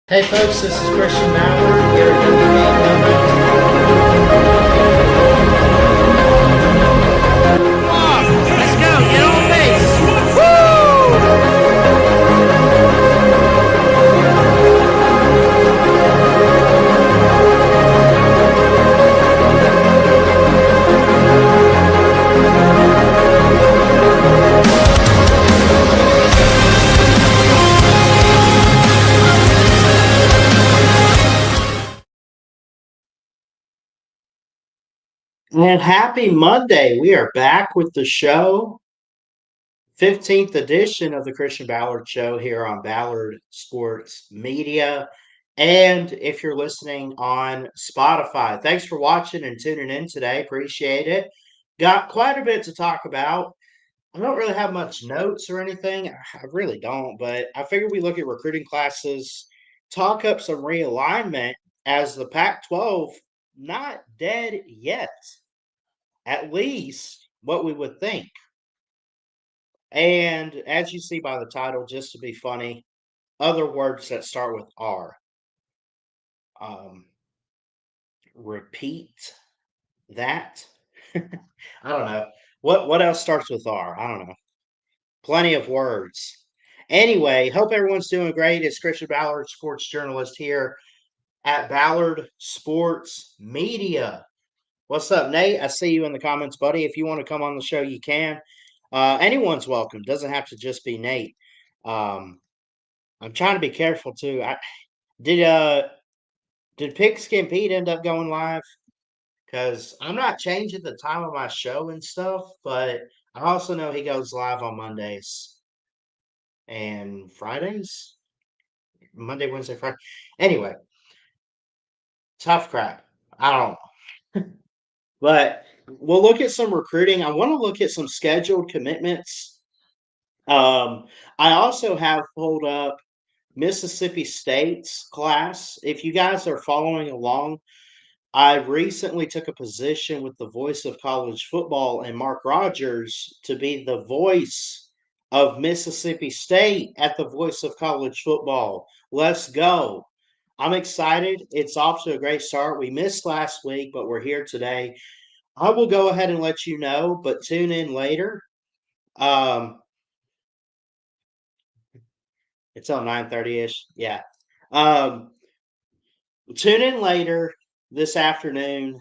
Hey folks, this is Christian Ballard here at Let's go. Get on base. And happy Monday. We are back with the show. 15th edition of the Christian Ballard Show here on Ballard Sports Media. And if you're listening on Spotify, thanks for watching and tuning in today. Appreciate it. Got quite a bit to talk about. I don't really have much notes or anything. I really don't, but I figured we look at recruiting classes, talk up some realignment as the Pac 12 not dead yet, at least what we would think. And as you see by the title, just to be funny, other words that start with R. Repeat that. I don't know. What else starts with R? I don't know. Plenty of words. Anyway, hope everyone's doing great. It's Christian Ballard, sports journalist here at Ballard Sports Media. What's up, Nate? I see you in the comments, buddy. If you want to come on the show, you can. Anyone's welcome. Doesn't have to just be Nate. I'm trying to be careful too. Did Pigskin Pete end up going live? Because I'm not changing the time of my show and stuff, but I also know he goes live on Mondays and Fridays. Monday, Wednesday, Friday. Anyway, tough crap. I don't know. But we'll look at some recruiting. I want to look at some scheduled commitments. I also have pulled up Mississippi State's class. If you guys are following along, I recently took a position with the voice of college football and Mark Rogers to be the voice of Mississippi State at the voice of college football. Let's go. I'm excited. It's off to a great start. We missed last week, but we're here today. I will go ahead and let you know, but tune in later. Um, it's on 9:30ish. Yeah. Um, Tune in later this afternoon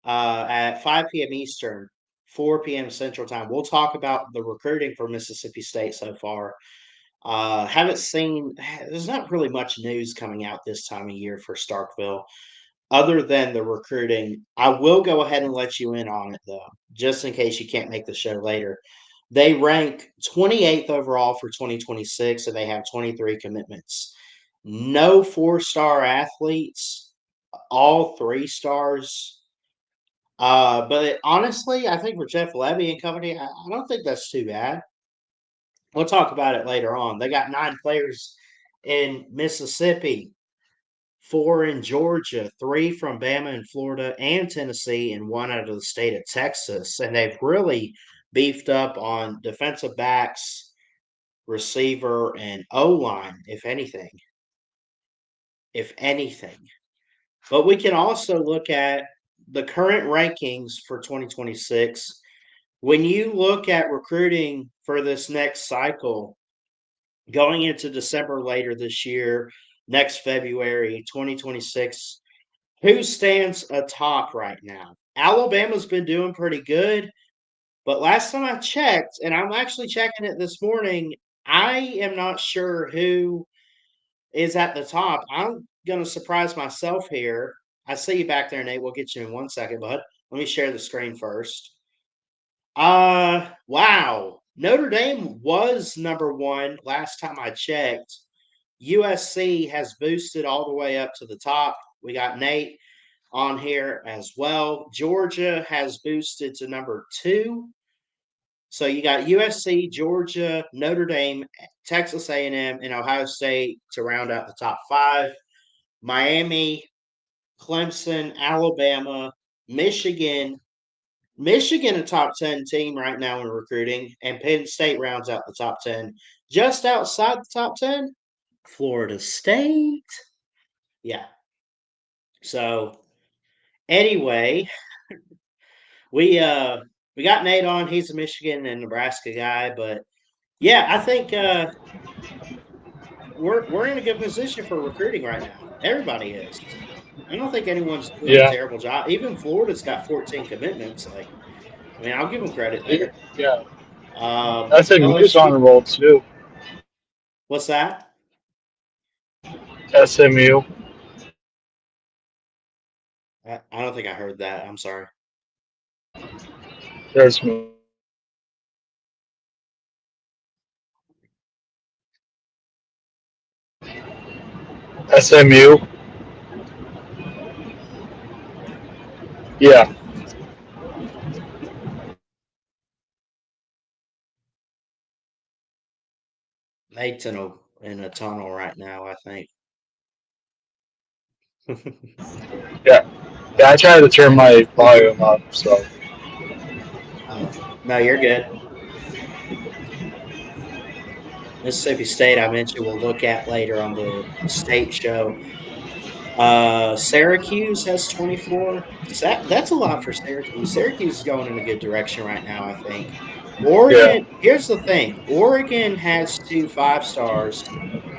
at 5 p.m. Eastern, 4 p.m. Central Time. We'll talk about the recruiting for Mississippi State so far. Haven't seen, there's not really much news coming out this time of year for Starkville other than the recruiting. I will go ahead and let you in on it, though, just in case you can't make the show later. They rank 28th overall for 2026, and they have 23 commitments. No 4-star athletes, all 3 stars. But honestly, I think for Jeff Levy and company, I don't think that's too bad. We'll talk about it later on. They got 9 players in Mississippi, 4 in Georgia, 3 from Bama and Florida and Tennessee, and 1 out of the state of Texas. And they've really beefed up on defensive backs, receiver, and O-line, if anything. If anything. But we can also look at the current rankings for 2026. When you look at recruiting for this next cycle, going into December later this year, next February 2026, who stands atop right now? Alabama's been doing pretty good, but last time I checked, and I'm actually checking it this morning, I am not sure who is at the top. I'm going to surprise myself here. I see you back there, Nate. We'll get you in 1 second, bud. Let me share the screen first. Wow. Notre Dame was number 1 last time I checked. USC has boosted all the way up to the top. We got Nate on here as well. Georgia has boosted to number 2. So you got USC, Georgia, Notre Dame, Texas A&M, and Ohio State to round out the top 5. Miami, Clemson, Alabama, Michigan. Michigan, a top 10 team right now in recruiting, and Penn State rounds out the top 10. Just outside the top 10, Florida State. Yeah. So anyway, we got Nate on. He's a Michigan and Nebraska guy, but yeah, I think we're in a good position for recruiting right now. Everybody is. I don't think anyone's doing a Yeah, terrible job. Even Florida's got 14 commitments. Like, I mean, I'll give them credit yeah. there. Yeah. SMU's on LSU, the roll too. what's that? SMU. I don't think I heard that. I'm sorry. There's SMU. Yeah. Nate's in a tunnel right now, I think. Yeah. Yeah. I tried to turn my volume up, so No, you're good. Mississippi State, I mentioned, we'll look at later on the state show. Syracuse has 24. That's a lot for Syracuse. Syracuse is going in a good direction right now, I think. yeah. Oregon, here's the thing. Oregon has 2 5-stars,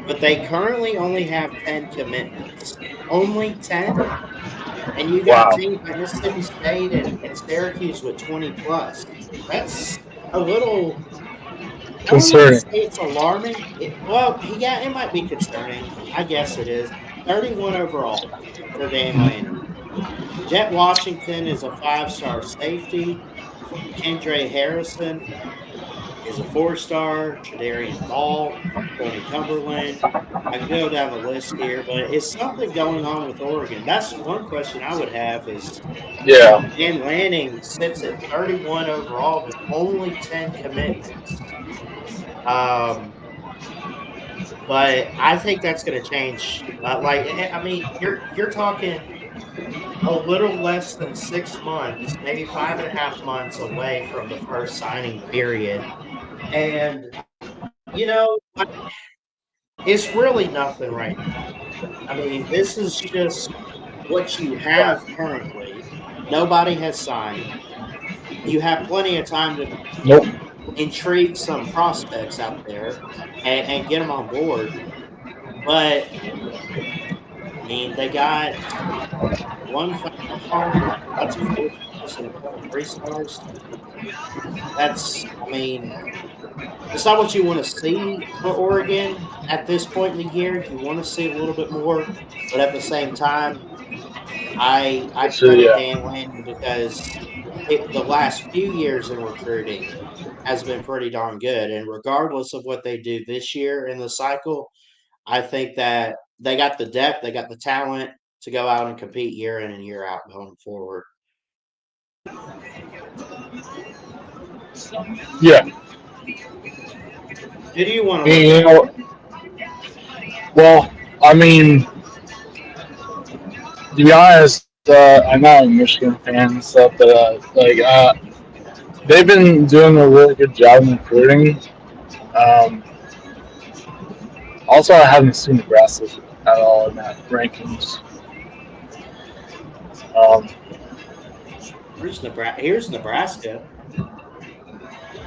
but they currently only have 10 commitments. Only 10? And you got Wow. teams like Mississippi State and Syracuse with 20 plus. That's a little, I don't want to Concerning. say it's alarming. Well, yeah, it might be concerning. I guess it is. 31 overall for Dan Lanning. Jet Washington is a 5-star safety. Kendra Harrison is a 4-star. Tradarian Ball, Tony Cumberland. I can go down the list here, but is something going on with Oregon? That's one question I would have is Yeah. Dan Lanning sits at 31 overall with only 10 commitments. Um, but I think that's going to change. I mean, you're talking a little less than 6 months, maybe 5.5 months away from the first signing period, and you know, it's really nothing right now. I mean, this is just what you have currently. Nobody has signed. You have plenty of time to Nope. intrigue some prospects out there and get them on board. But I mean, they got one 5-star, lots of 4-stars, and a couple 3-stars. I mean, it's not what you want to see for Oregon at this point in the year. You want to see a little bit more, but at the same time, I So credit yeah. Dan Lanning because the last few years in recruiting has been pretty darn good. And regardless of what they do this year in the cycle, I think that they got the depth, they got the talent to go out and compete year in and year out going forward. Yeah. Who do you want to look You at? know. Well, I mean, to be honest, I'm not a Michigan fan and stuff, but they've been doing a really good job in recruiting. Um, Also, I haven't seen Nebraska at all in that rankings. Um, Here's Nebraska.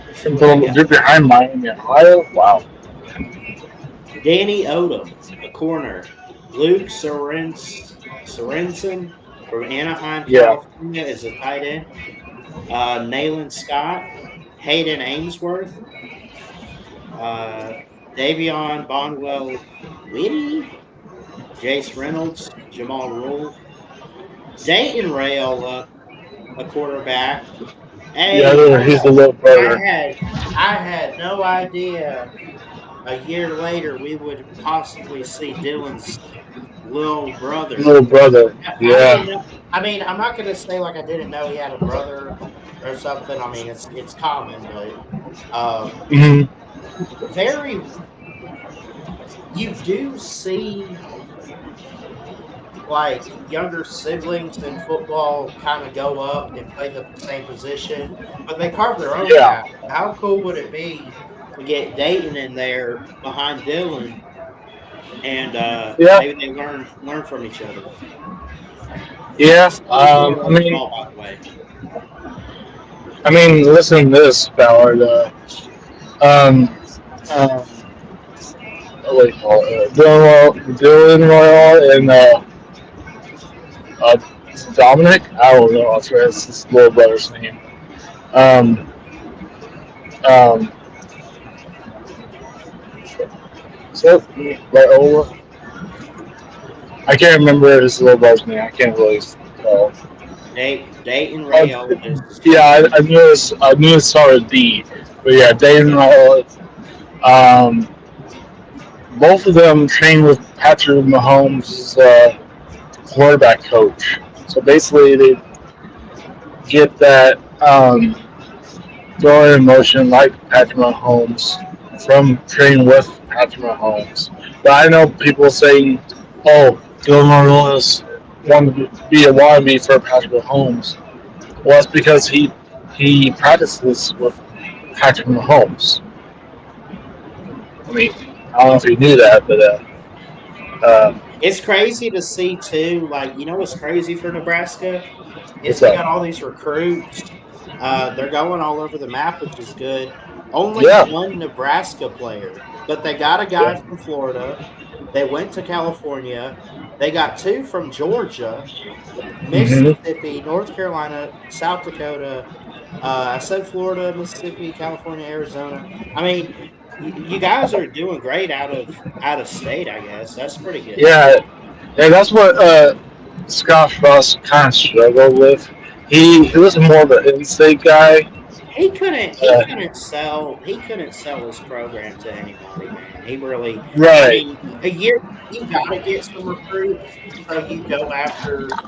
Let's see what they got. they're behind Miami, Ohio. Wow. Danny Odom, a corner. Luke Sorensen from Anaheim, Yeah. California, is a tight end. Nayland Scott, Hayden Ainsworth, uh, Davion Bonwell Whitty, Jace Reynolds, Jamal Rule, Dayton Rayola, a quarterback. Yeah, Hey, hold he's the up. little I brother. had I had no idea a year later we would possibly see Dylan's little brother. Little brother. I didn't Yeah. know. I mean, I'm not going to say like I didn't know he had a brother or something. I mean, it's common, but um, hmm very you do see like younger siblings in football kind of go up and play the same position, but they carve their own Yeah. path. How cool would it be to get Dayton in there behind Dylan and Yeah, maybe they learn from each other. yeah. Really love the ball, by the way. I mean, listen to this, Ballard. Um, uh, what do you call it? Dylan Royal and uh, Dominic. I don't know. That's right. It's his little brother's name. Um, um, so Raiola. I can't remember his little brother's name. I can't really tell. Dayton Oh, Rayola is yeah, I knew it. I knew it started with D, but yeah, Dayton Raiola. Um, both of them trained with Patrick Mahomes' quarterback coach. So basically, they get that throwing in motion like Patrick Mahomes from training with Patrick Mahomes. But I know people saying, "Oh, Gilmore Lewis wanted to be a wannabe for Patrick Mahomes." Well, it's because he practices with Patrick Mahomes. I mean, I don't know if you knew that, but it's crazy to see too. Like, what's crazy for Nebraska is what's they up? got all these recruits. They're going all over the map, which is good. Only Yeah, one Nebraska player, but they got a guy yeah. from Florida. They went to California. They got two from Georgia, hmm Mississippi, North Carolina, South Dakota. I said Florida, Mississippi, California, Arizona. I mean, you guys are doing great out of state. I guess that's pretty good. Yeah, yeah, that's what Scott Frost kind of struggled with. He was more of an in-state guy. He couldn't. He Uh, couldn't sell. He couldn't sell his program to anybody, man. He really. I right. mean, a year you got to get some recruits. So you go after.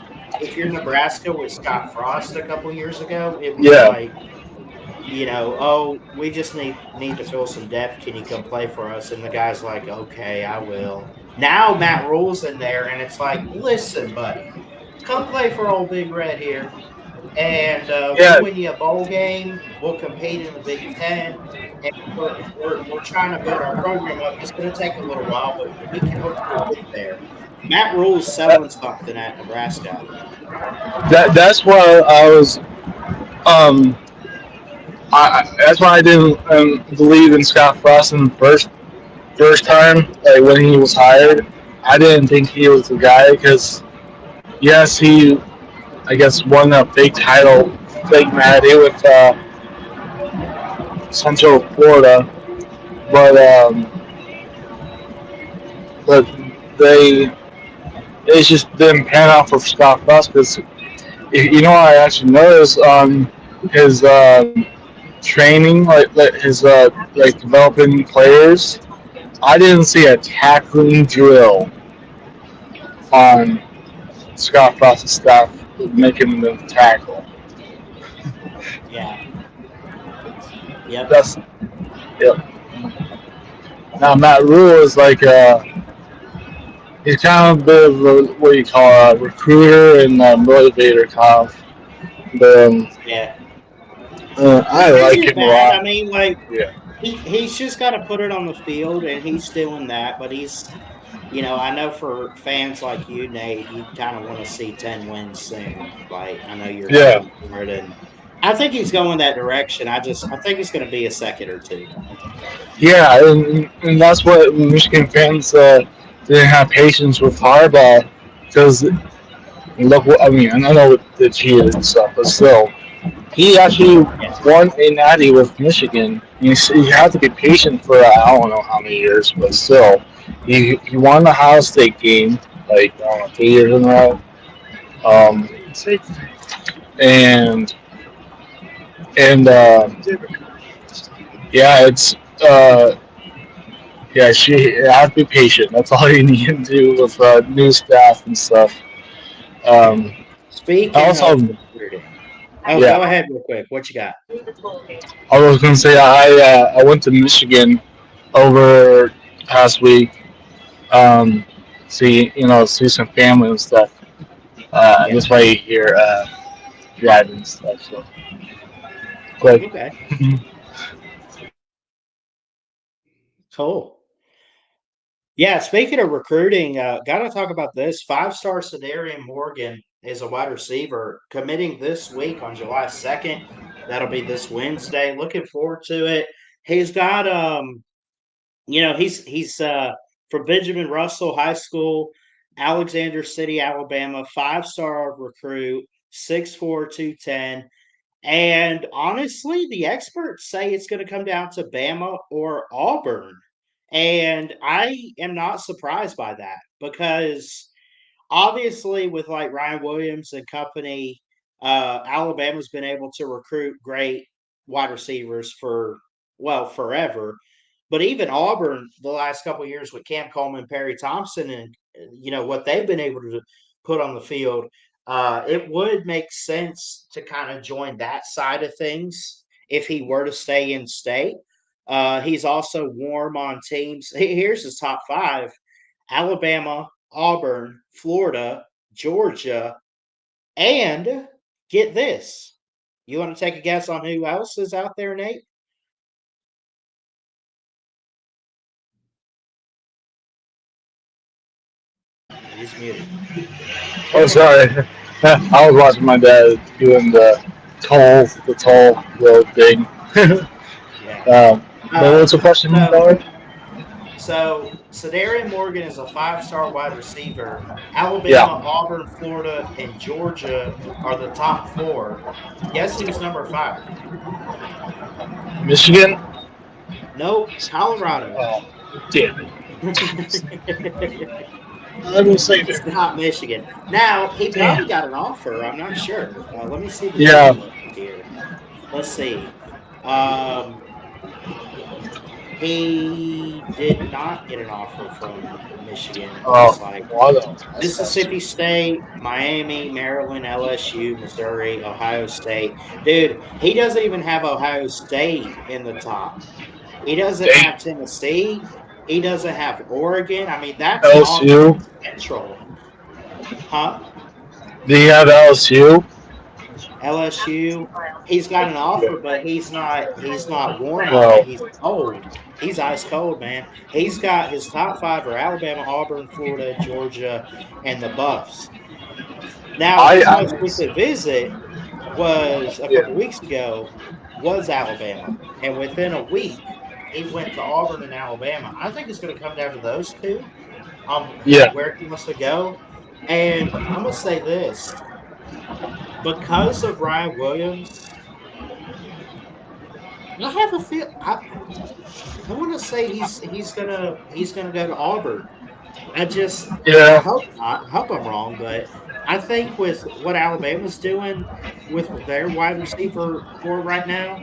If you're Nebraska with Scott Frost a couple years ago, it was Yeah. like, oh, we just need to fill some depth. Can you come play for us? And the guy's like, okay, I will. Now Matt Rule's in there, and it's like, listen, buddy, come play for old Big Red here, and we'll Yeah. win you a bowl game. We'll compete in the Big Ten, and we're trying to build our program up. It's going to take a little while, but we can hopefully get there. Matt Rule's selling something at Nebraska, I think. That's why I was. Um, that's why I didn't believe in Scott Frost in the first time, like when he was hired. I didn't think he was the guy because yes, he I guess won a big title, big Natty with Central Florida, but but they it just didn't pan out for Scott Frost because I actually noticed on his training, like his like developing players. I didn't see a tackling drill on Scott Frost's staff making them tackle. Yeah. Yep. That's yep. Now Matt Rule is like he's kind of a bit of a, what do you call a recruiter and a motivator kind of. But Yeah. I Which like isn't him a bad. I lot. mean, like, Yeah. he's just got to put it on the field, and he's doing that. But I know for fans like you, Nate, you kind of want to see 10 wins soon. Like, I know you're Yeah. hoping for it, and I think he's going that direction. I think it's going to be a second or two. Yeah, and that's what Michigan fans didn't have patience with Harbaugh because look, I mean, I know the cheated and stuff, but still, he actually Yeah. won a natty with Michigan. You have to be patient for I don't know how many years, but still, he won the Ohio State game like I don't know 3 years in a row. Um, and yeah, it's yeah, she have to be patient. That's all you need to do with new staff and stuff. Um, Speaking also, of recruiting, go yeah, ahead real quick. What you got? I was gonna say I went to Michigan over past week. Um, see some family and stuff. Yeah. That's why you hear driving and stuff. So, but Okay. Cool. Yeah, speaking of recruiting, got to talk about this. Five-star Sedarian Morgan is a wide receiver committing this week on July 2nd. That'll be this Wednesday. Looking forward to it. He's got he's from Benjamin Russell High School, Alexander City, Alabama, five-star recruit, 6'4", 210. And honestly, the experts say it's going to come down to Bama or Auburn. And I am not surprised by that because obviously with like Ryan Williams and company, Alabama's been able to recruit great wide receivers for forever. But even Auburn, the last couple of years with Cam Coleman, Perry Thompson, and what they've been able to put on the field, it would make sense to kind of join that side of things if he were to stay in state. He's also warm on teams. Here's his top five: Alabama, Auburn, Florida, Georgia, and get this. You want to take a guess on who else is out there, Nate? He's muted. Oh, sorry. I was watching my dad doing the toll road thing. Yeah. But what's the question, Ballard? So Sedarian Morgan is a five-star wide receiver. Alabama, Auburn, Florida, and Georgia are the top four. Guess who's number five? Michigan? Nope, Colorado. Oh, damn it. I will say it's not Michigan. Now, he probably got an offer. I'm not sure. Let me see the here. Let's see. He did not get an offer from Michigan. It's like Mississippi State, Miami, Maryland, LSU, Missouri, Ohio State. Dude, he doesn't even have Ohio State in the top. He doesn't have Tennessee. He doesn't have Oregon. I mean, that's LSU. Central. Huh? Do you have LSU? LSU. He's got an offer, but he's not warm Well, on it. He's cold. He's ice cold, man. He's got his top five are Alabama, Auburn, Florida, Georgia, and the Buffs. Now, his most recent visit was a couple weeks ago, was Alabama. And within a week, he went to Auburn and Alabama. I think it's going to come down to those two, where he wants to go. And I'm going to say this. Because of Ryan Williams, I have a feel. I want to say he's gonna go to Auburn. I hope not. I hope I'm wrong, but I think with what Alabama's doing with their wide receiver core right now,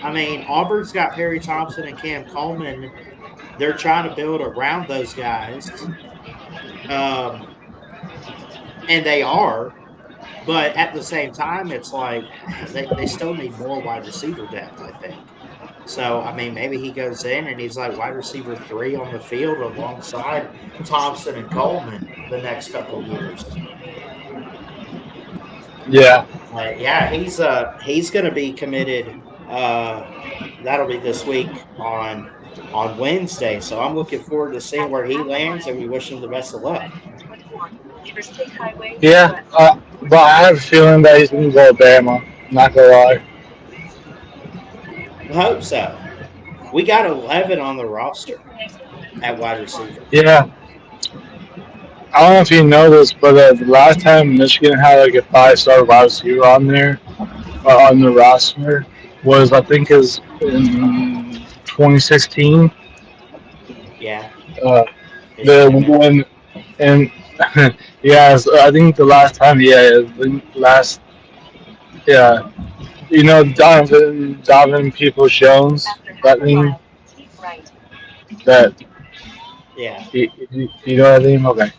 I mean Auburn's got Perry Thompson and Cam Coleman. They're trying to build around those guys, and they are. But at the same time, it's like they still need more wide receiver depth, I think. So, I mean, maybe he goes in and he's like wide receiver 3 on the field alongside Thompson and Coleman the next couple of years. Yeah. He's going to be committed. That'll be this week on Wednesday. So I'm looking forward to seeing where he lands, and we wish him the best of luck. Yeah, but I have a feeling that he's going to go to Bama. Not going to lie. I hope so. We got 11 on the roster at wide receiver. Yeah. I don't know if you know this, but the last time Michigan had like a 5-star wide receiver on there, on the roster, was I think is in 2016. Yeah. When and yeah, I think the last time, you know Donovan Peoples Jones, that name. That. Yeah. You know that name? Okay.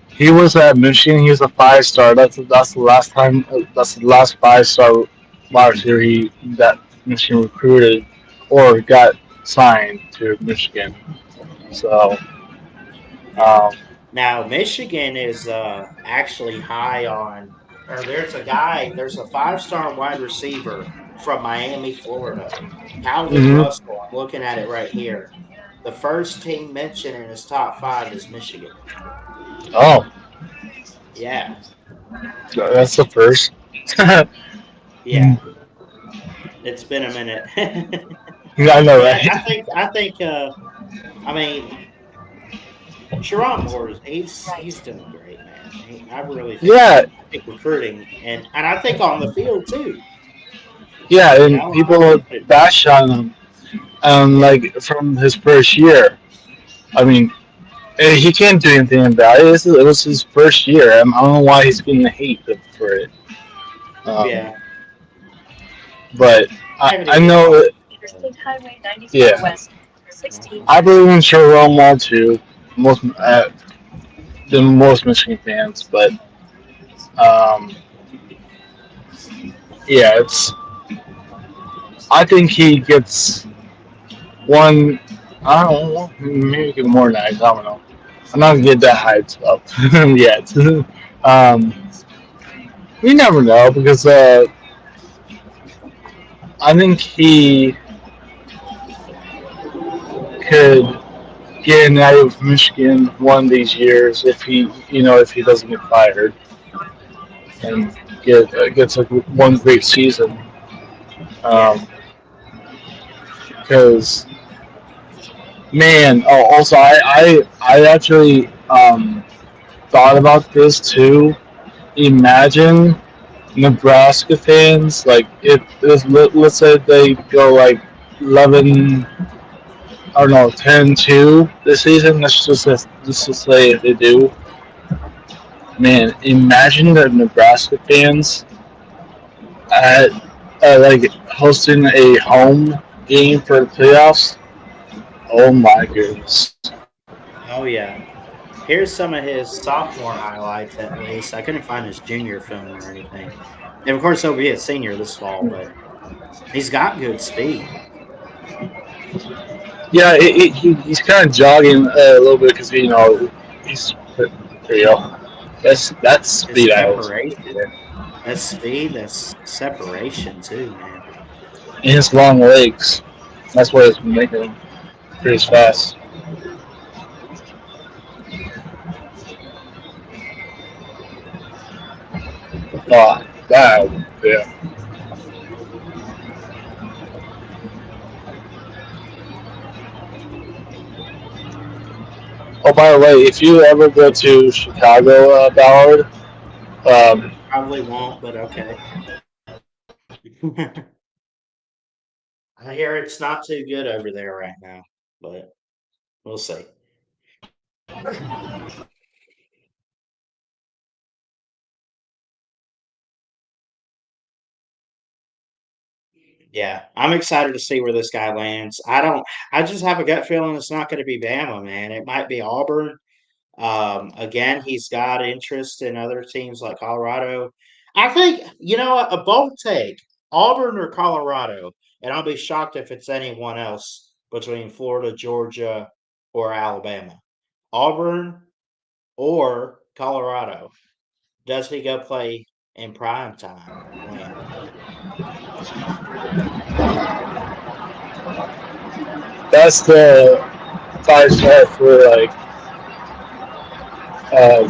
He was at Michigan. He was a 5-star. That's the last time. That's the last 5-star wide receiver that Michigan recruited or got signed to Michigan. So. Now Michigan is actually high on. Or there's a 5-star wide receiver from Miami, Florida, Calvin Russell. I'm looking at it right here. the first team mentioned in his top 5 is Michigan. Oh, Yeah, that's the first. yeah. It's been a minute. I know, But right? I think. I mean, Sharon Moore, he's doing great, man. I really think Yeah, I think recruiting and I think on the field too. yeah, You and know, people would bash on him, yeah, like from his first year. I mean, he can't do anything about it. It was his first year. I don't know why he's getting hate for it. Um, yeah. but I haven't I even know watched. that, Interstate Highway 95 yeah, West, 16. I believe in Sharon Wall too. Most the most Michigan fans, but um, yeah, it's. I think he gets one. I don't know, maybe get more nice. I don't know. I'm not gonna get that hyped up yet. um, we never know because I think he could get an out of Michigan one of these years if if he doesn't get fired and gets like one great season. Yeah, Because man, oh, also I actually thought about this too. Imagine Nebraska fans like if let's say they go like 11 or no 10-2 this season. Let's just say if they do. Man, imagine the Nebraska fans at like hosting a home game for the playoffs. Oh my goodness! oh yeah. Here's some of his sophomore highlights. At least I couldn't find his junior film or anything. And of course, he'll be a senior this fall, but he's got good speed. Yeah, he's kind of jogging a little bit because he's there you go. That's His speed I was. separation, that's speed, that's separation too, man. And his long legs. That's what it's making him pretty fast. Oh, that yeah. Oh, by the way, if you ever go to Chicago, Ballard, um, Probably won't, but okay. I hear it's not too good over there right now, but we'll see. Yeah, I'm excited to see where this guy lands. I just have a gut feeling it's not going to be Bama, man. It might be Auburn. Again, he's got interest in other teams like Colorado. I think, a bold take, Auburn or Colorado, and I'll be shocked if it's anyone else between Florida, Georgia, or Alabama. Auburn or Colorado. Does he go play in prime time? When? that's the five star for like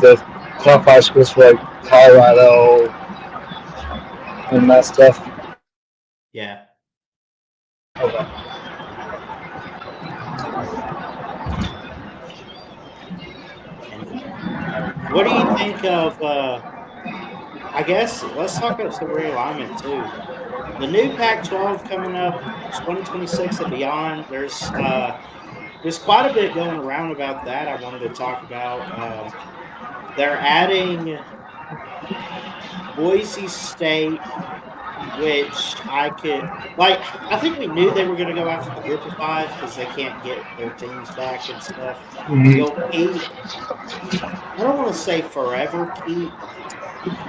the top five schools for like Colorado and that stuff. Yeah. Okay. Anyway, what do you think of? I guess let's talk about some realignment too. The new Pac-12 coming up, 2026 and beyond. There's quite a bit going around about that. I wanted to talk about. They're adding Boise State, which I could like. I think we knew they were going to go after the group of five because they can't get their teams back and stuff. Mhm. You'll keep. I don't want to say forever keep,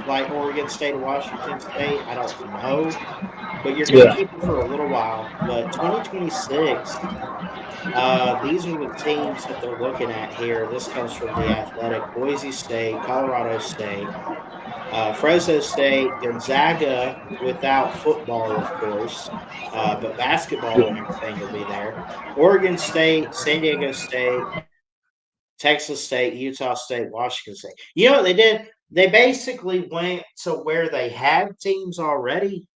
like Oregon State or Washington State? I don't know, but you're going to Yeah. keep it for a little while. But 2026, these are the teams that they're looking at here. This comes from The Athletic: Boise State, Colorado State, Fresno State, Gonzaga without football, of course, but basketball and everything will be there. Oregon State, San Diego State, Texas State, Utah State, Washington State. You know what they did? They basically went to where they had teams already,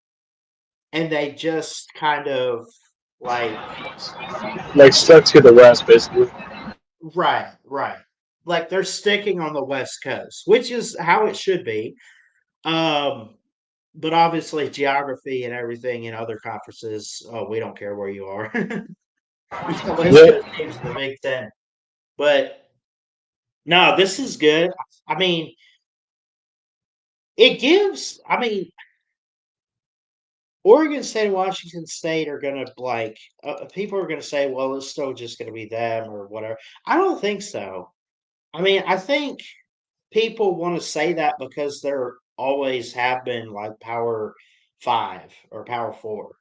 and they just kind of like Like stuck to the West, basically. right. Like they're sticking on the West Coast, which is how it should be. Um, but obviously, geography and everything in other conferences, oh, we don't care where you are. You got West Yeah. Coast teams in the Big Ten, but no, this is good. I mean, it gives. I mean, Oregon State and Washington State are gonna like people are gonna say, well, it's still just gonna be them or whatever. I don't think so. I mean, I think people want to say that because they're always have been like Power Five or Power Four.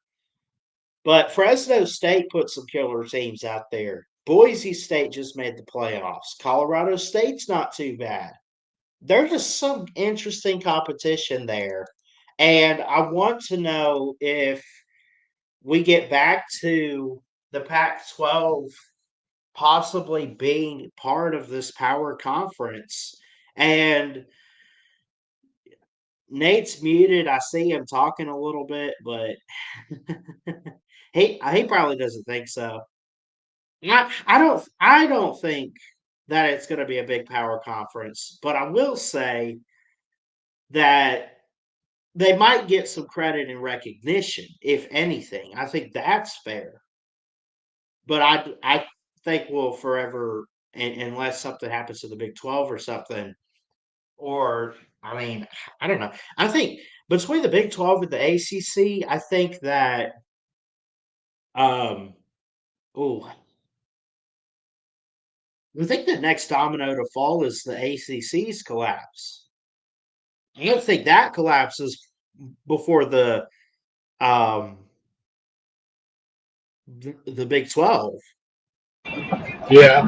But Fresno State put some killer teams out there. Boise State just made the playoffs. Colorado State's not too bad. There's just some interesting competition there. And I want to know if we get back to the Pac 12 possibly being part of this power conference. And Nate's muted. I see him talking a little bit, but he probably doesn't think so. I don't think that it's going to be a big power conference, but I will say that they might get some credit and recognition, if anything. I think that's fair. But I think we'll forever, unless something happens to the Big 12 or something, or I mean, I don't know. I think between the Big 12 and the ACC, I think that oh, I think the next domino to fall is the ACC's collapse. I don't think that collapses before um the Big 12. Yeah.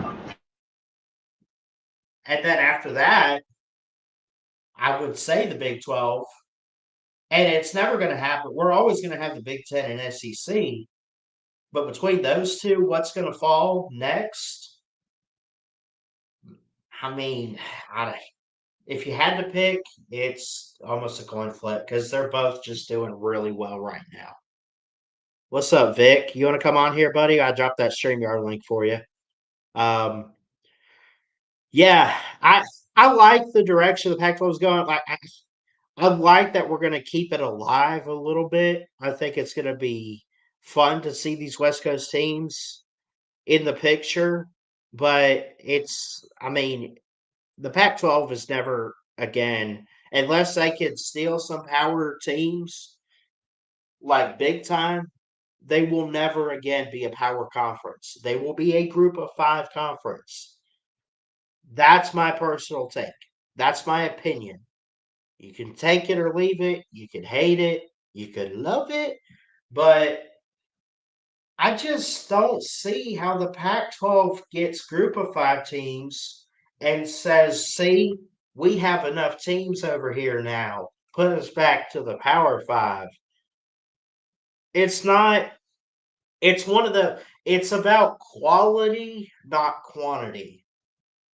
And then after that, I would say the Big 12. And it's never going to happen. We're always going to have the Big 10 and SEC. But between those two, what's going to fall next? I mean, if you had to pick, it's almost a coin flip because they're both just doing really well right now. What's up, Vic? You want to come on here, buddy? I dropped that StreamYard link for you. Um, yeah, I like the direction the Pac-12 is going. Like, I like that we're going to keep it alive a little bit. I think it's going to be fun to see these West Coast teams in the picture. But I mean, the Pac-12 is never again, unless they can steal some power teams like big time, they will never again be a power conference. They will be a group of five conference. That's my personal take. That's my opinion. You can take it or leave it. You can hate it. You can love it. But I just don't see how the Pac 12 gets group of five teams and says, see, we have enough teams over here now. Put us back to the Power Five. It's not, it's about quality, not quantity.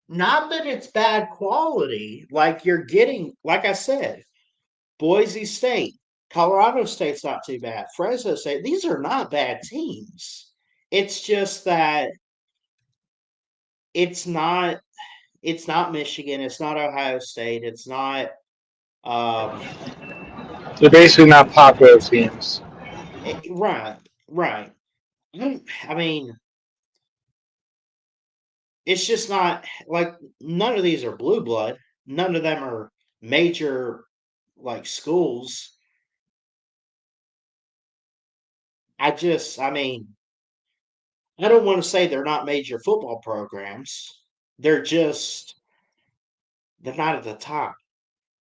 Not that it's bad quality, like you're getting, like I said, Boise State, Colorado State's not too bad. Fresno State, these are not bad teams. It's just that it's not it's not Michigan, it's not Ohio State, it's not um They're basically not popular teams. right, right. I mean, it's just not like none of these are blue blood. None of them are major like schools. I mean, I don't want to say they're not major football programs. They're just they're not at the top.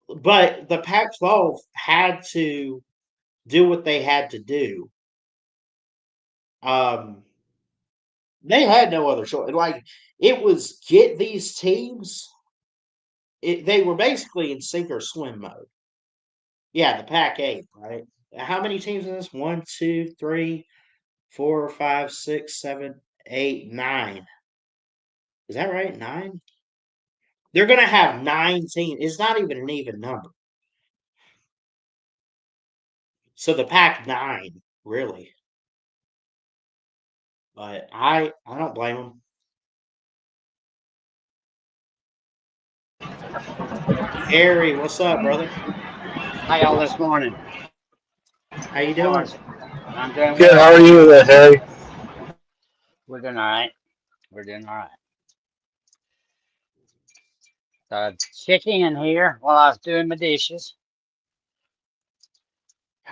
but the Pac-12 had to do what they had to do. They had no other choice. Like, it was get these teams. They were basically in sink or swim mode. Yeah, the Pac-8, right? How many teams is this? 1, 2, 3, 4, 5, 6, 7, 8, 9. Is that right? 9? They're gonna have 9 teams. It's not even an even number. So the Pac-9, really. But I don't blame them. Harry, what's up, brother? How y'all this morning? How you doing? I'm doing Good. well. How are you, Harry? We're doing all right. We're doing all right. Checking in here while I was doing my dishes.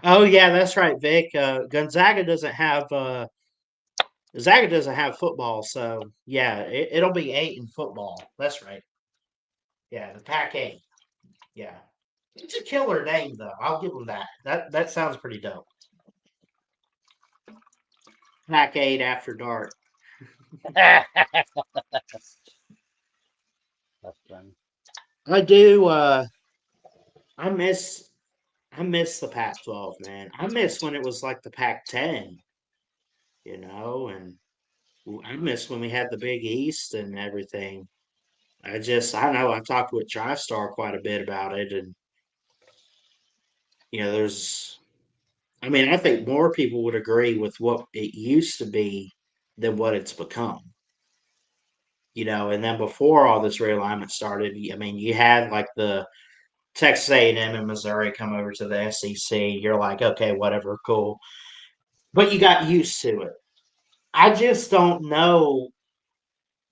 Oh yeah, that's right, Vic. Gonzaga doesn't have football, so yeah, it'll be 8 in football. That's right. Yeah, the Pac-8. Yeah, it's a killer name though. I'll give them that. That sounds pretty dope. Pac-8 after dark. That's funny. I do. I miss the Pac-12, man. I miss when it was like the Pac-10, and I miss when we had the Big East and everything. I know I've talked with TriStar quite a bit about it, and I think more people would agree with what it used to be than what it's become. And then before all this realignment started, you had like the Texas A&M and Missouri come over to the SEC. You're like, okay, whatever, cool. But you got used to it. I just don't know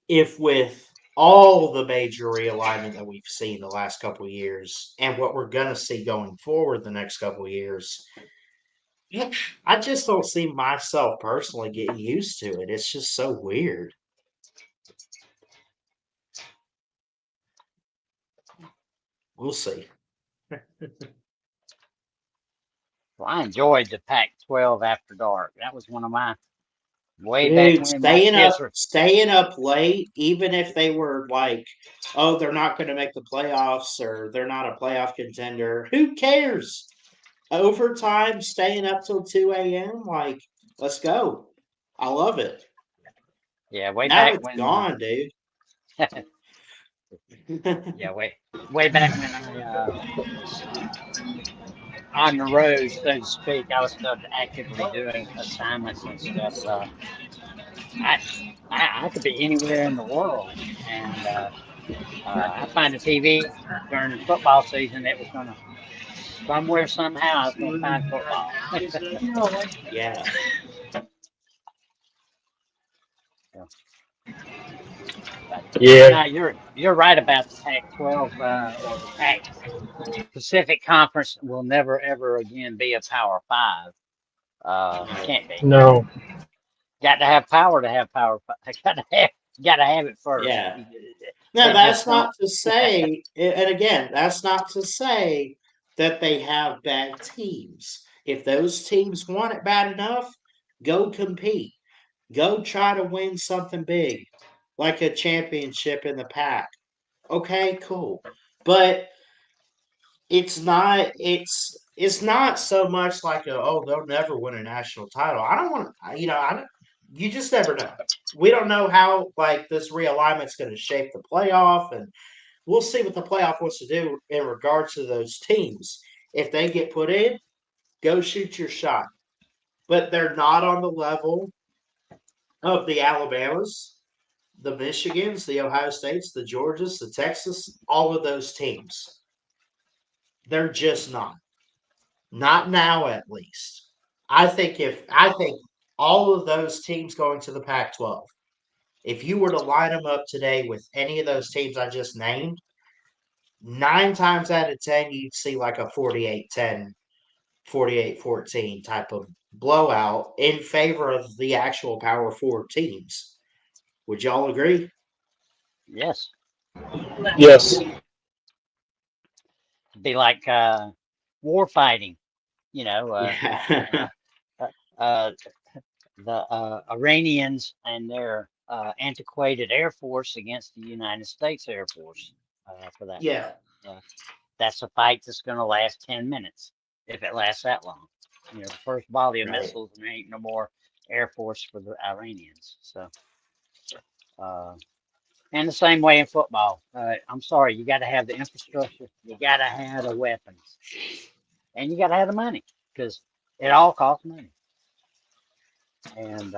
if with all the major realignment that we've seen the last couple of years and what we're going to see going forward the next couple of years, I just don't see myself personally getting used to it. It's just so weird. We'll see. Well, I enjoyed the Pac-12 After Dark. That was one of my way back Dude, when my kids were. staying up late, even if they were like, oh, they're not going to make the playoffs or they're not a playoff contender. Who cares? Overtime, staying up till 2 a.m. Like, let's go. I love it. Yeah, way Now back it's when. gone, dude. Yeah, way back when I was on the road, so to speak. I was still actively doing assignments and stuff. I, I could be anywhere in the world, and I find a TV during the football season. It was gonna somewhere somehow I was gonna find football. Yeah. Yeah. No, you're right about the Pac-12 or the Pac Pacific Conference will never ever again be a Power Five. Can't be. No. Got to have power to have power. Got to have it first. Yeah. Now, They that's just not don't. to say, and again, that's not to say that they have bad teams. If those teams want it bad enough, go compete. Go try to win something big, like a championship in the pack. Okay, cool. But it's not so much like they'll never win a national title. I don't want to, you just never know. We don't know how like this realignment's going to shape the playoff, and we'll see what the playoff wants to do in regards to those teams. If they get put in, go shoot your shot. But they're not on the level of the Alabamas, the Michigans, the Ohio States, the Georgias, the Texas, all of those teams. They're just not. Not now, at least. I think all of those teams going to the Pac-12, if you were to line them up today with any of those teams I just named, 9 times out of 10, you'd see like a 48-10, 48-14 type of blowout in favor of the actual Power Four teams. Would y'all agree? Yes. Yes. to be like war fighting, you know, Yeah. uh, uh, the Iranians and their antiquated Air Force against the United States Air Force for that Yeah. matter. That's a fight that's going to last 10 minutes if it lasts that long. You know, the first volley of Right. missiles, and there ain't no more Air Force for the Iranians. So, uh, and the same way in football. I'm sorry, you got to have the infrastructure, you got to have the weapons, and you got to have the money because it all costs money. And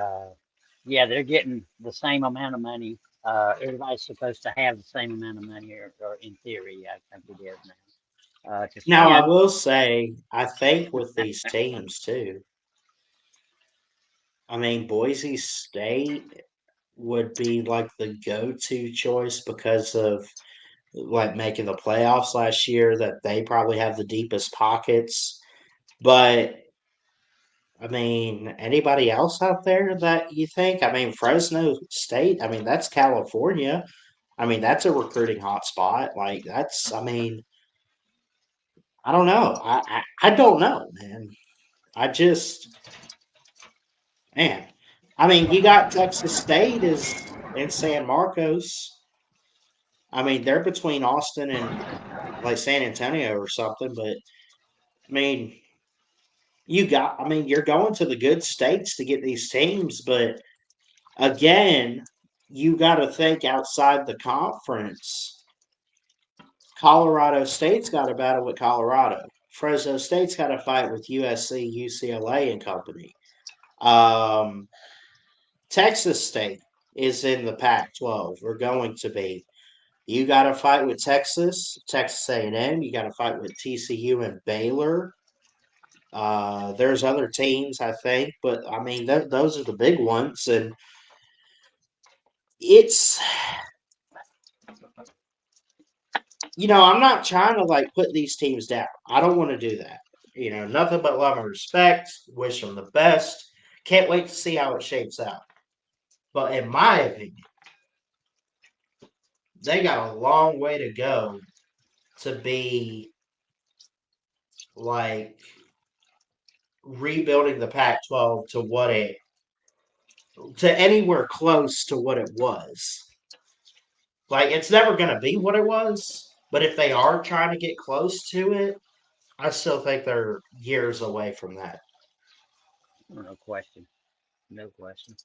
yeah, they're getting the same amount of money. Everybody's supposed to have the same amount of money, or in theory, I think it is now, to Now, I spend. will say, I think with these teams too, I mean, Boise State would be like the go-to choice because of like making the playoffs last year, that they probably have the deepest pockets. But I mean, anybody else out there that you think? I mean, Fresno State, I mean, that's California. I mean, that's a recruiting hotspot. Like, that's, I mean, I don't know. I don't know, man. I just, man. I mean, you got Texas State is in San Marcos. I mean, they're between Austin and like San Antonio or something, but I mean, I mean, you're going to the good states to get these teams, but again, you got to think outside the conference. Colorado State's got to battle with Colorado. Fresno State's got to fight with USC, UCLA, and company. Um, Texas State is in the Pac-12. We're going to be. You got to fight with Texas, Texas A&M. You got to fight with TCU and Baylor. There's other teams, I think, but I mean, those are the big ones, and it's, I'm not trying to like put these teams down. I don't want to do that. Nothing but love and respect. Wish them the best. Can't wait to see how it shapes out. But in my opinion, they got a long way to go to be like rebuilding the Pac-12 to anywhere close to what it was. Like, it's never going to be what it was, but if they are trying to get close to it, I still think they're years away from that. No question. No question.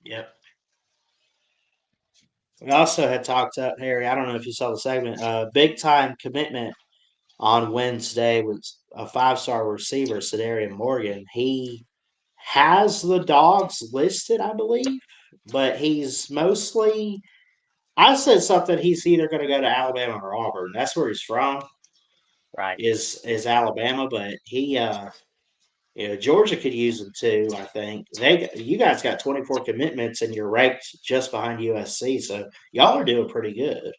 Yep. We also had talked up, Harry. I don't know if you saw the segment. Big time commitment on Wednesday was a 5-star receiver, Sedarian Morgan. He has the dogs listed, I believe, but he's mostly. I said something. He's either going to go to Alabama or Auburn. That's where he's from. Right. Is Alabama, but he Georgia could use him too. I think you guys got 24 commitments and you're ranked just behind USC, so y'all are doing pretty good.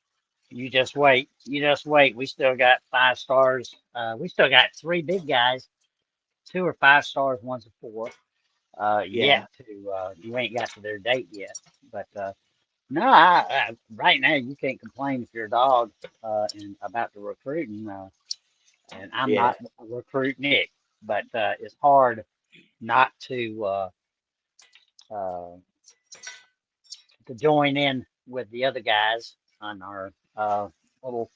You just wait. You just wait. We still got 5 stars. We still got 3 big guys. 2 are 5 stars. One's a 4. Yet Yeah, to you ain't got to their date yet. But no, right now you can't complain if you're a dog and about the recruiting. And I'm yeah, not recruiting it, but it's hard not uh, to join in with the other guys on our little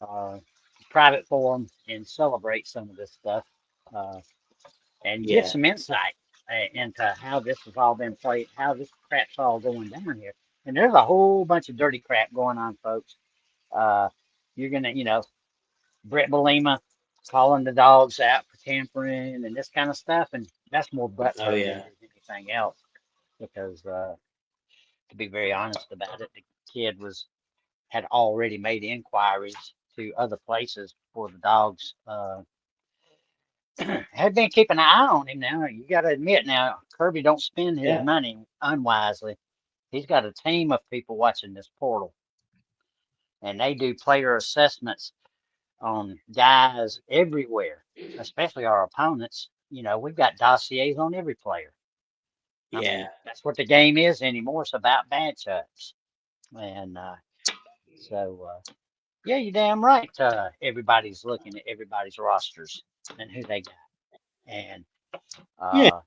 uh, private forum and celebrate some of this stuff and get yeah. some insight into how this has all been played, how this crap's all going down here. And there's a whole bunch of dirty crap going on, folks. Uh, you're gonna, Brett Belima calling the dogs out for tampering and this kind of stuff, and that's more butt Oh hurt than yeah, it is anything else. Because to be very honest about it, the kid had already made inquiries to other places for the dogs. Had been keeping an eye on him. Now you got to admit, now Kirby don't spend his yeah, money unwisely. He's got a team of people watching this portal, and they do player assessments on guys everywhere, especially our opponents. We've got dossiers on every player. I mean, Yeah. that's what the game is anymore. It's about matchups. And so, yeah, you're damn right. Everybody's looking at everybody's rosters and who they got. And Yeah. uh,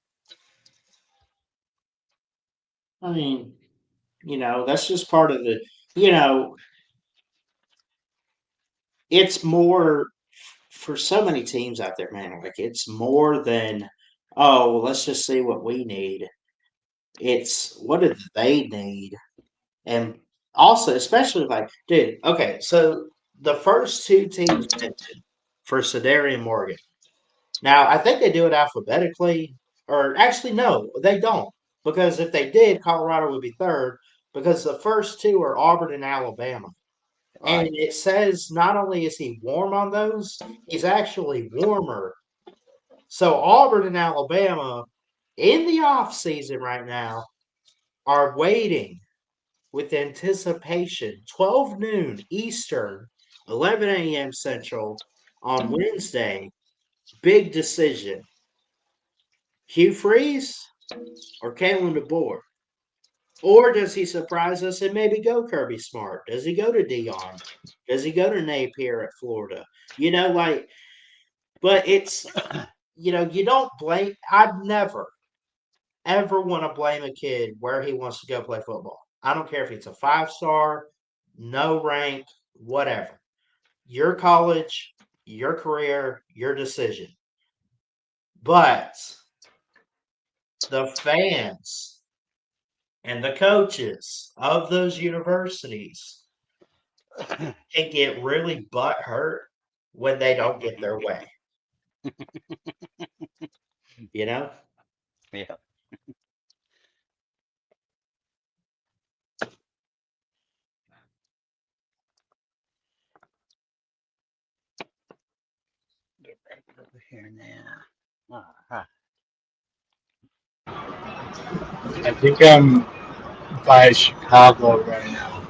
I mean, that's just part of the, you know, it's more for so many teams out there, man. Like it's more than, oh, well, let's just see what we need. It's what do they need, and also, especially like, dude. Okay, so the first two teams mentioned for Sedarian Morgan. Now, I think they do it alphabetically, or actually, no, they don't. Because if they did, Colorado would be third, because the first two are Auburn and Alabama. And right. it says not only is he warm on those, he's actually warmer. So Auburn and Alabama in the off season right now are waiting with anticipation. 12 noon Eastern, 11 a.m. Central on Wednesday. Big decision. Hugh Freeze or Kalen DeBoer? Or does he surprise us and maybe go Kirby Smart? Does he go to Dion? Does he go to Napier at Florida? But it's, you don't blame. I'd never, ever want to blame a kid where he wants to go play football. I don't care if it's a 5-star, no rank, whatever. Your college, your career, your decision. But the fans and the coaches of those universities can get really butthurt when they don't get their way. You know? Yeah. Get back over here now. All right. I think I'm by Chicago right now.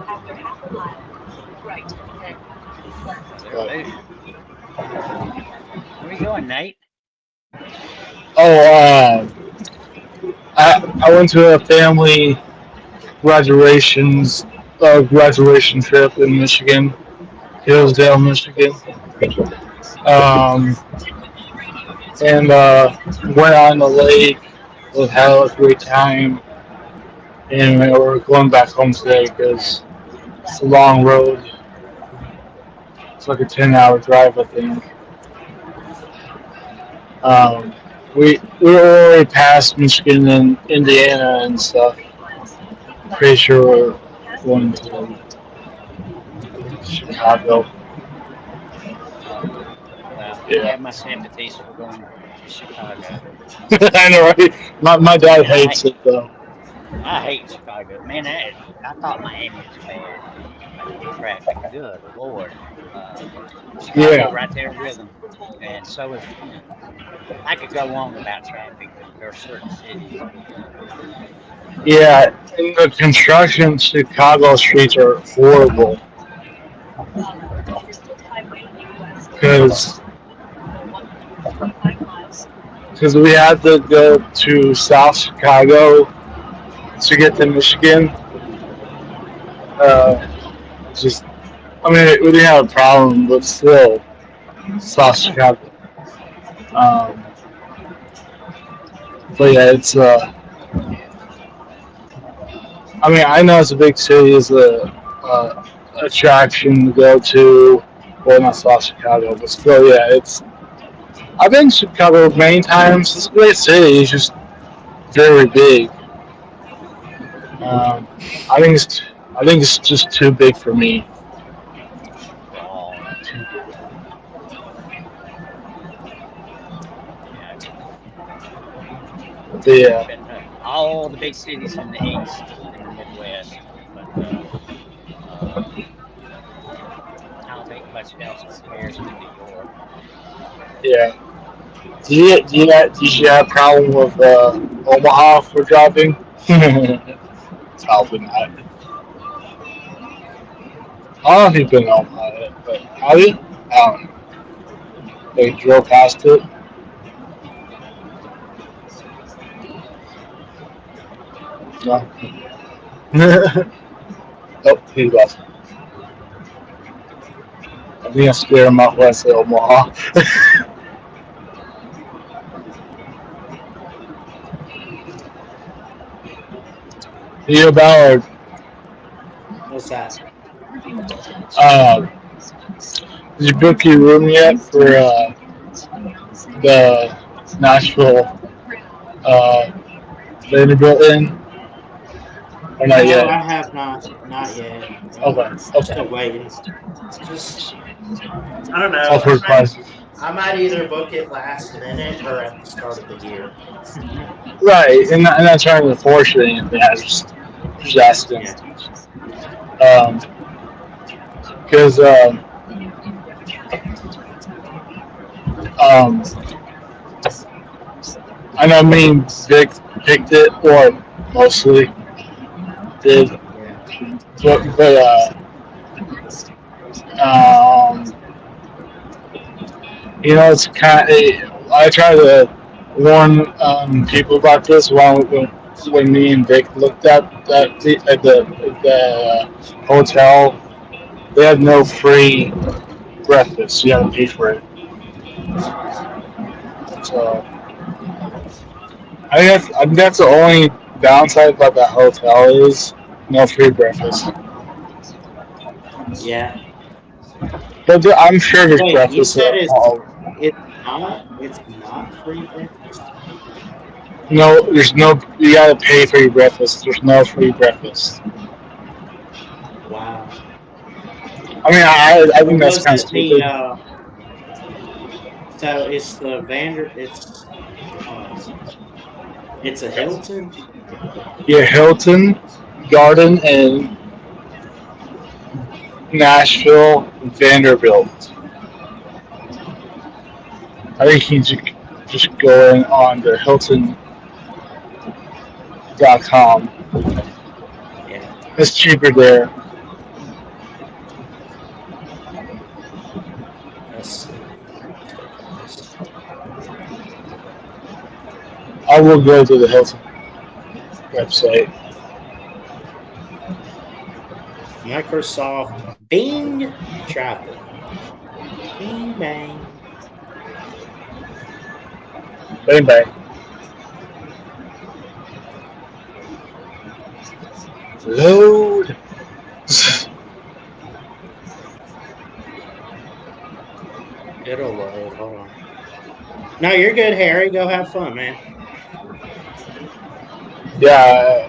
After half a mile, right, then left. They're moving. Where are you going, Nate? Oh, I went to a family graduation trip in Michigan, Hillsdale, Michigan. Um, and went on the lake. We had a great time, and we're going back home today because it's a long road. It's like a 10-hour drive, I think. Um, we were already past Michigan and Indiana and stuff. Pretty sure we're going to Chicago. Well, you Yeah. have my sympathies for going to Chicago. I know, right? My dad hates it though. I hate Chicago. Man, I thought Miami was bad. The traffic, good Lord. Chicago Yeah. right there with them. And so is, I could go on about traffic, but there are certain cities. Yeah, and the construction in Chicago streets are horrible because we had to go to South Chicago to get to Michigan. Just, I mean, we didn't have a problem, but still, South Chicago. But yeah, it's I mean, I know it's a big city, it's a attraction to go to. Well, not South Chicago, but still, yeah, it's. I've been to Chicago many times. It's a great city. It's just very big. Um, I think it's just too big for me. Wrong. Yeah. Been to all the big cities in the East and the Midwest, but I don't think much else compares to New York. Yeah. Did you have a problem with Omaha for driving? Probably not. I don't know if you've been to Omaha yet, but have you? I don't know. They drove past it. No. Oh, he's lost. I think I scared him off when I said Omaha. Theo Ballard, What's that? um, did you book your room yet for the Nashville uh, Vanderbilt Inn? Or not No, I yet? have not yet. Okay, Still okay. waiting. Just I don't know. I'll put prices. I might either book it last minute or at the start of the year. Right, and not trying to force it or anything. I just asking. Yeah. Because um, I know me and Vic picked it, or mostly did, Yeah. but you know, it's kind of. I try to warn people about this when me and Vic looked at the hotel. They had no free breakfast. You have to pay for it. So I think that's the only downside about that hotel is no free breakfast. Yeah. But I'm sure there's Wait, you breakfast said at all. it's not free breakfast? No, there's no. You gotta pay for your breakfast. There's no free breakfast. Wow. I mean, I Or think that's was kind of it the stupid. so it's the hold on. It's a Hilton? Yeah, Hilton, Garden, and Nashville, Vanderbilt. I think you just go in on the Hilton.com. Yeah. It's cheaper there. Let's see. Let's look at this. I will go to the Hilton website. Microsoft Bing Travel. Bing bang. Bang bang. Load. It'll load. Hold on. No, you're good, Harry. Go have fun, man. Yeah.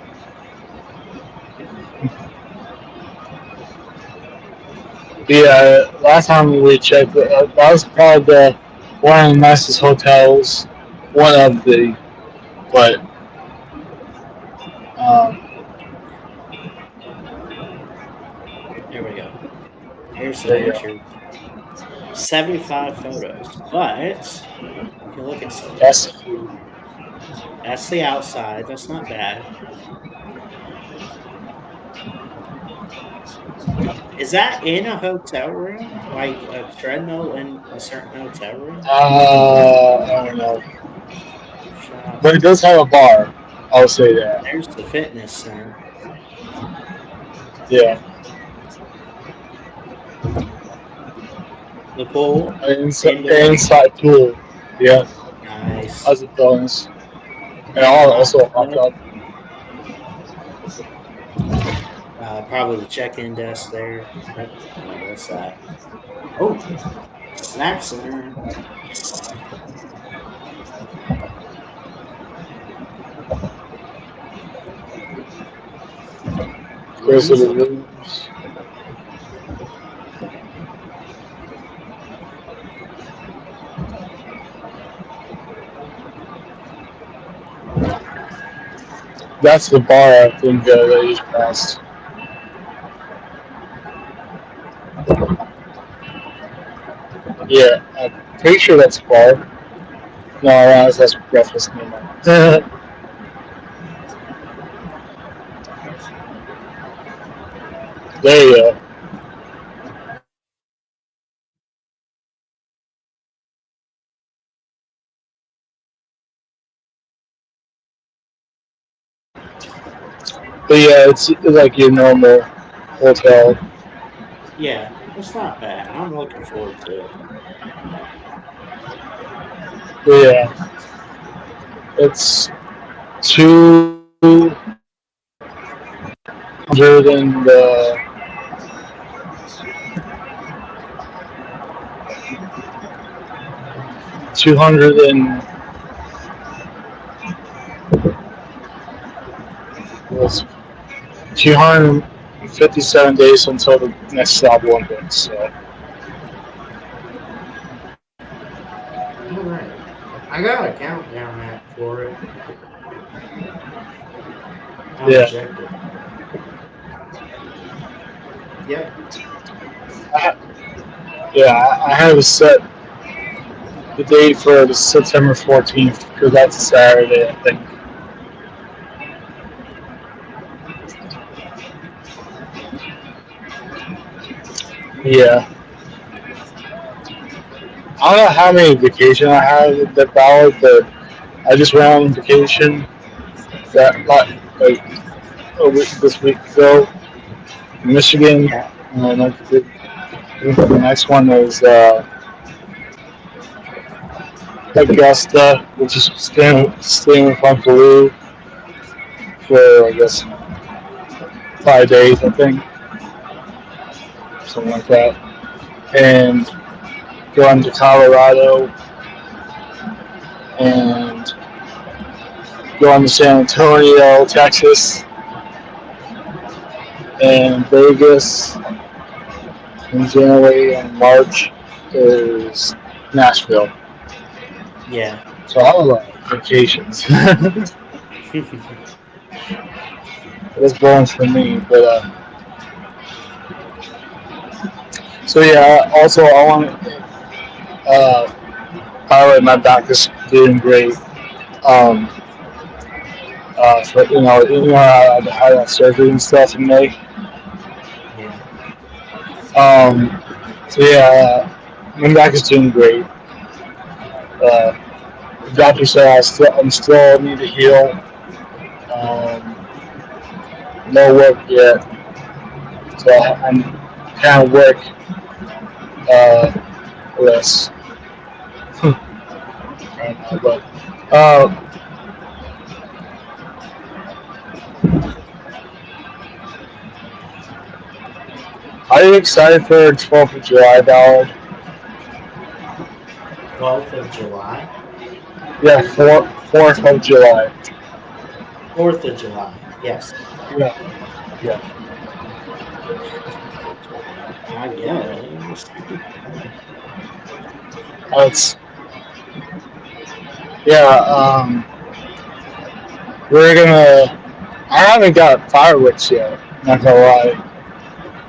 Yeah, last time we checked, that was probably one of the nicest hotels. One of the, but um, Here we go. Here's some there you go. pictures. 75 photos. But you can look at some of That's these. That's the outside. That's not bad. Is that in a hotel room? Like a treadmill in a certain hotel room? I don't know, Shop. but it does have a bar. I'll say that. There's the fitness center. Yeah, The pool. inside pool. Yeah, Nice. as a bonus, and And also a hot tub. probably the check-in desk there. What's that? Oh, snack center. Those are the rooms. That's the bar I think that you just passed. Yeah, I'm pretty sure that's a bar. No, that's breakfast. Never mind. There you go. But yeah, it's like your normal hotel. Yeah, it's not bad. I'm looking forward to it. But yeah, it's 200 was 257 days until the next Olympics. So All right. I got a countdown app for it. I haven't yeah, checked it. Yep. I have set the date for the September 14th because that's a Saturday, I think. Yeah. I don't know how many vacation I had at that ballot, but I just went on vacation that like this week ago in Michigan, Yeah. and the next one was Augusta, which is staying with Uncle Lou for I guess 5 days, I think, something like that, and going to Colorado and going to San Antonio, Texas, and Vegas. In January and March is Nashville. Yeah. So I have a lot of vacations. It's boring for me, but so yeah. Also, I want to highlight my back is doing great. Um, for, I had that surgery and stuff in May. Yeah. So yeah, my back is doing great. The doctor said I'm still need to heal. Um, no work yet, so I'm kind of work less right now. But are you excited for 12th of July ballad? 12th of July? Yeah, 4th of July. 4th of July. Yes. Yeah, yeah. I guess. It's yeah. We're gonna. I haven't got fireworks yet. Not gonna lie.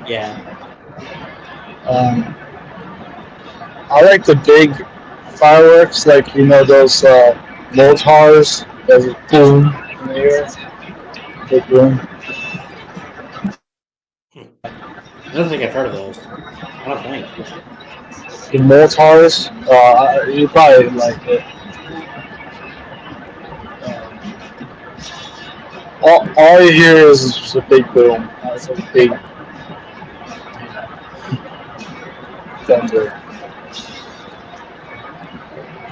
Yeah. I like the big fireworks, like those mortars. Those boom in the air. Big boom. I don't think I've heard of those. I don't think. The mortars. You probably like it. All you hear is just a big boom. It's a big thunder.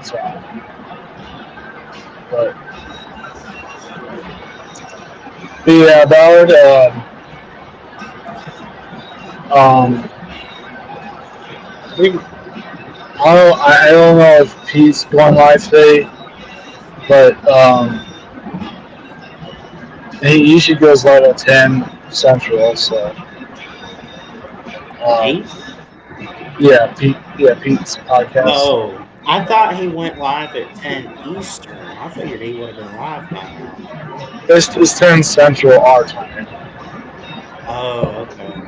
So, but the ballad. I don't know if Pete's going live today, but he usually goes live at 10 Central. So Pete? yeah, Pete's podcast. Oh, I thought he went live at 10 Eastern. I figured he would have been live by now. It's 10 Central our time Oh, okay.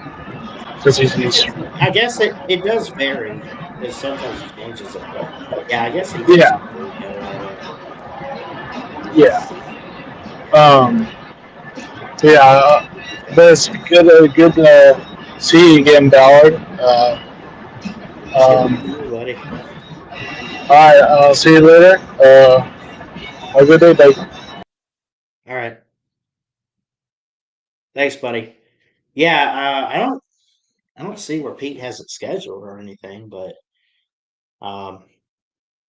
because he's Eastern. I guess it does vary. Because sometimes he changes it. But yeah, I guess he Yeah. really go right Yeah. But it's good to see you again, Ballard. up. Buddy. All right, I'll see you later. Have a good day, bye. All right. Thanks, buddy. Yeah, I don't see where Pete has it scheduled or anything, but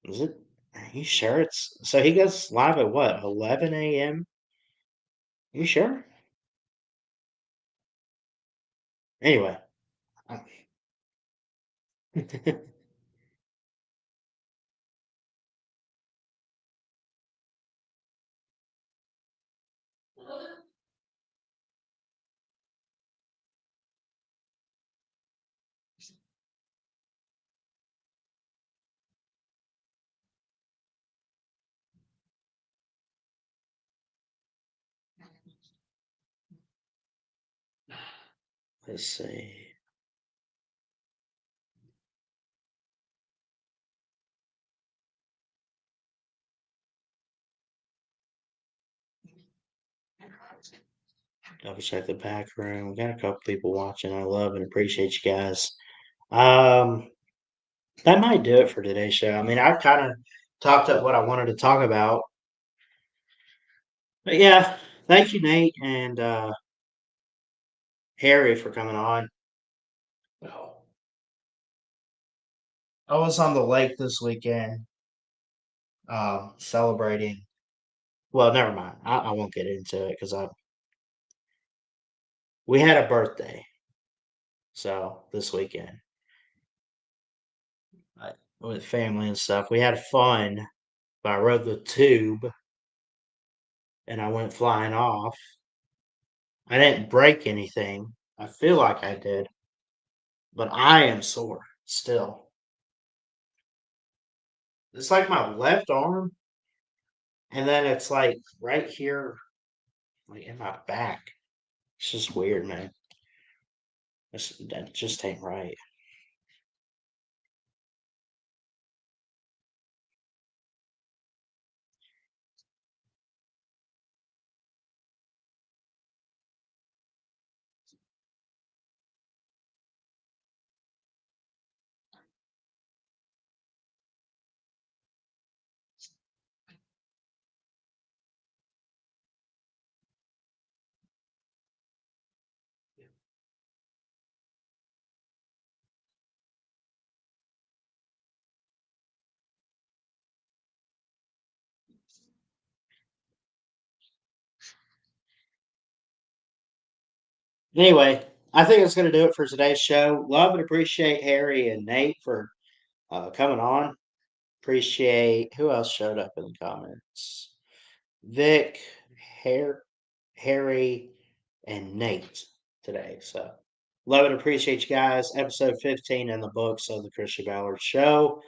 is it? Are you sure it's so he goes live at what 11 a.m.? You sure? Anyway, let's see. Double check the back room. We got a couple people watching. I love and appreciate you guys. That might do it for today's show. I mean, I've kind of talked up what I wanted to talk about. But yeah, thank you, Nate and Harry, for coming on. I was on the lake this weekend, celebrating. Well, never mind. I won't get into it because we had a birthday, so this weekend with family and stuff. We had fun. But I rode the tube and I went flying off. I didn't break anything. I feel like I did, but I am sore still. It's like my left arm, and then it's like right here, like in my back. It's just weird, man. That just ain't right. Anyway, I think that's going to do it for today's show. Love and appreciate Harry and Nate for coming on. Appreciate who else showed up in the comments. Vic, Harry, and Nate today. So love and appreciate you guys. Episode 15 in the books of the Christian Ballard Show.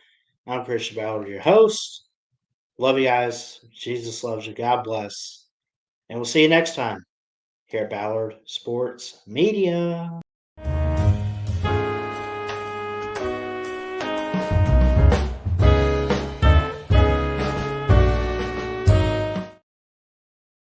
I'm Christian Ballard, your host. Love you guys. Jesus loves you. God bless. And we'll see you next time here at Ballard Sports Media.